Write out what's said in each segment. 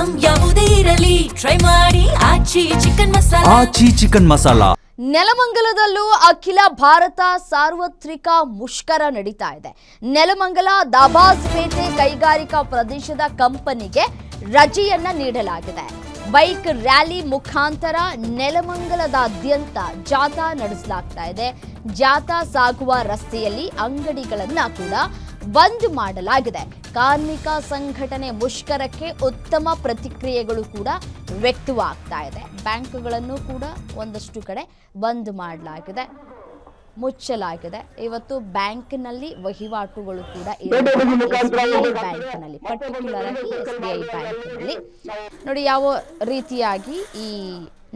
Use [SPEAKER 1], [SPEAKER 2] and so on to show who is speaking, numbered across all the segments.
[SPEAKER 1] Item ಯಾವುದೇ ಇರಲಿ try ಮಾಡಿ ಆಚಿ ಚಿಕನ್ ಮಸಾಲಾ.
[SPEAKER 2] ನೆಲಮಂಗಲದಲ್ಲೂ ಅಖಿಲ ಭಾರತ ಸಾರ್ವತ್ರಿಕ ಮುಷ್ಕರ ನಡೀತಾ ಇದೆ. ನೆಲಮಂಗಲ ದಾಬಾಸ್ಪೇಟೆ ಕೈಗಾರಿಕಾ ಪ್ರದೇಶದ ಕಂಪನಿಗೆ ರಜೆಯನ್ನ ನೀಡಲಾಗಿದೆ. ಬೈಕ್ ರ್ಯಾಲಿ ಮುಖಾಂತರ ನೆಲಮಂಗಲದಾದ್ಯಂತ ಜಾಥಾ ನಡೆಸಲಾಗ್ತಾ ಇದೆ. ಜಾಥಾ ಸಾಗುವ ರಸ್ತೆಯಲ್ಲಿ ಅಂಗಡಿಗಳನ್ನ ಕೂಡ ಬಂದ್ ಮಾಡಲಾಗಿದೆ. ಕಾರ್ಮಿಕ ಸಂಘಟನೆ ಮುಷ್ಕರಕ್ಕೆ ಉತ್ತಮ ಪ್ರತಿಕ್ರಿಯೆಗಳು ಕೂಡ ವ್ಯಕ್ತವಾಗ್ತಾ ಇದೆ. ಬ್ಯಾಂಕ್ಗಳನ್ನು ಕೂಡ ಒಂದಷ್ಟು ಕಡೆ ಬಂದ್ ಮಾಡಲಾಗಿದೆ, ಮುಚ್ಚಲಾಗಿದೆ. ಇವತ್ತು ಬ್ಯಾಂಕ್ನಲ್ಲಿ ವಹಿವಾಟುಗಳು ಕೂಡ ಬ್ಯಾಂಕ್ನಲ್ಲಿ ಪರ್ಟಿಕ್ಯುಲರ್ ಆಗಿ SBI ಬ್ಯಾಂಕ್ನಲ್ಲಿ ನೋಡಿ ಯಾವ ರೀತಿಯಾಗಿ ಈ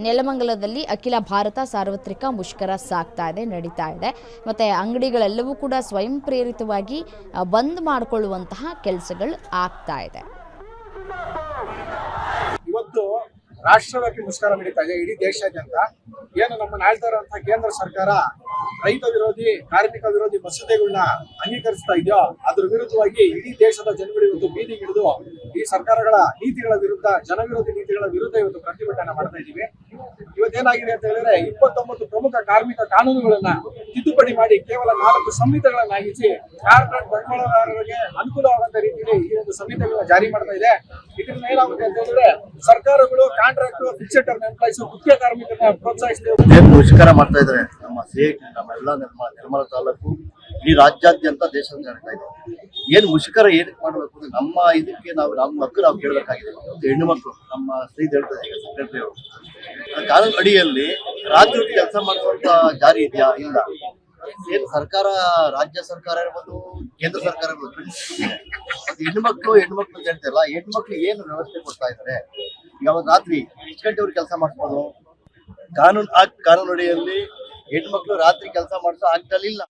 [SPEAKER 2] ನೆಲಮಂಗಲದಲ್ಲಿ ಅಖಿಲ ಭಾರತ ಸಾರ್ವತ್ರಿಕ ಮುಷ್ಕರ ಸಾಗ್ತಾ ಇದೆ, ನಡೀತಾ ಇದೆ. ಮತ್ತು ಅಂಗಡಿಗಳೆಲ್ಲವೂ ಕೂಡ ಸ್ವಯಂ ಪ್ರೇರಿತವಾಗಿ ಬಂದ್ ಮಾಡಿಕೊಳ್ಳುವಂತಹ ಕೆಲಸಗಳು ಆಗ್ತಾ ಇದೆ.
[SPEAKER 3] ಇವತ್ತು ರಾಷ್ಟ್ರವ್ಯಾಪಿ ಮುಷ್ಕರ ನಡೀತಾ ಇದೆ ಇಡೀ ದೇಶಾದ್ಯಂತ. ಏನು ನಮ್ಮನ್ನ ಆಳ್ತಾ ಇರುವಂತಹ ಕೇಂದ್ರ ಸರ್ಕಾರ ರೈತ ವಿರೋಧಿ ಕಾರ್ಮಿಕ ವಿರೋಧಿ ಮಸೂದೆಗಳನ್ನ ಅಂಗೀಕರಿಸ್ತಾ ಇದೆಯೋ ಅದ್ರ ವಿರುದ್ಧವಾಗಿ ಇಡೀ ದೇಶದ ಜನಗಳು ಇವತ್ತು ಬೀದಿಗಿಳಿದು ಈ ಸರ್ಕಾರಗಳ ನೀತಿಗಳ ವಿರುದ್ಧ, ಜನವಿರೋಧಿ ನೀತಿಗಳ ವಿರುದ್ಧ ಇವತ್ತು ಪ್ರತಿಭಟನೆ ಮಾಡ್ತಾ ಇದ್ದೀವಿ. ಇವತ್ತೇನಾಗಿದೆ ಅಂತ ಹೇಳಿದ್ರೆ 29 ಪ್ರಮುಖ ಕಾರ್ಮಿಕ ಕಾನೂನುಗಳನ್ನ ತಿದ್ದುಪಡಿ ಮಾಡಿ ಕೇವಲ 4 ಸಂಹಿತೆಗಳನ್ನಾಗಿಸಿ ಕಾರ್ಪೊರೇಟ್ ಬಂಡವಾಳಗಾರರಿಗೆ ಅನುಕೂಲವಾಗುವಂತ ರೀತಿಯಲ್ಲಿ ಈ ಒಂದು ಸಂಹಿತೆಗಳನ್ನ ಜಾರಿ ಮಾಡ್ತಾ ಇದೆ. ಇದರಿಂದ ಏನಾಗುತ್ತೆ ಅಂತ ಹೇಳಿದ್ರೆ ಸರ್ಕಾರಗಳು ಕಾಂಟ್ರಾಕ್ಟ್ ಫಿಕ್ಸ್ಡ್ ಟರ್ಮ್ ಎಂಪ್ಲಾಯ್ಸ್ ಮುಖ್ಯ ಕಾರ್ಮಿಕರನ್ನ ಪ್ರೋತ್ಸಾಹಿಸ್ತೇವೆ.
[SPEAKER 4] ಮುಷ್ಕರ ಮಾಡ್ತಾ ಇದ್ದಾರೆ. ನಮ್ಮ ಸಿಐಟಿ ನಮ್ಮೆಲ್ಲ ನಿರ್ಮಲ ತಾಲೂಕು ಈ ರಾಜ್ಯಾದ್ಯಂತ ದೇಶದ ನಡೀತಾ ಇದೆ. ಏನ್ ಮುಷ್ಕರ ಏನಕ್ಕೆ ಮಾಡಬೇಕು ಅಂದ್ರೆ ನಮ್ಮ ಇದಕ್ಕೆ ನಮ್ಮ ಮಕ್ಕಳು ನಾವು ಕೇಳಬೇಕಾಗಿದೆ. ಹೆಣ್ಣು ಮಕ್ಕಳು ನಮ್ಮ ಸ್ನೇಹಿತ ಹೇಳ್ತಾರೆ, ಈಗ ಸೆಕ್ರೆಟರಿ ಅವರು ಕಾನೂನು ಅಡಿಯಲ್ಲಿ ರಾಜ್ಯ ಕೆಲಸ ಮಾಡುವಂತ ಜಾರಿ ಇದೆಯಾ? ಇಲ್ಲ. ಏನು ಸರ್ಕಾರ, ರಾಜ್ಯ ಸರ್ಕಾರ ಇರ್ಬೋದು, ಕೇಂದ್ರ ಸರ್ಕಾರ ಇರ್ಬೋದು, ಹೆಣ್ಮಕ್ಳು ಅಂತ ಹೇಳ್ತಾರಲ್ಲ, ಹೆಣ್ಮಕ್ಳು ಏನು ವ್ಯವಸ್ಥೆ ಕೊಡ್ತಾ ಇದ್ದಾರೆ? ಈಗ ಅವತ್ತು ರಾತ್ರಿ ಎಷ್ಟು ಗಂಟೆವ್ರು ಕೆಲಸ ಮಾಡಿಸ್ಬೋದು? ಕಾನೂನು ಅಡಿಯಲ್ಲಿ ಹೆಣ್ಮಕ್ಳು ರಾತ್ರಿ ಕೆಲಸ ಮಾಡಿಸೋ ಆಗ್ತಲಿಲ್ಲ.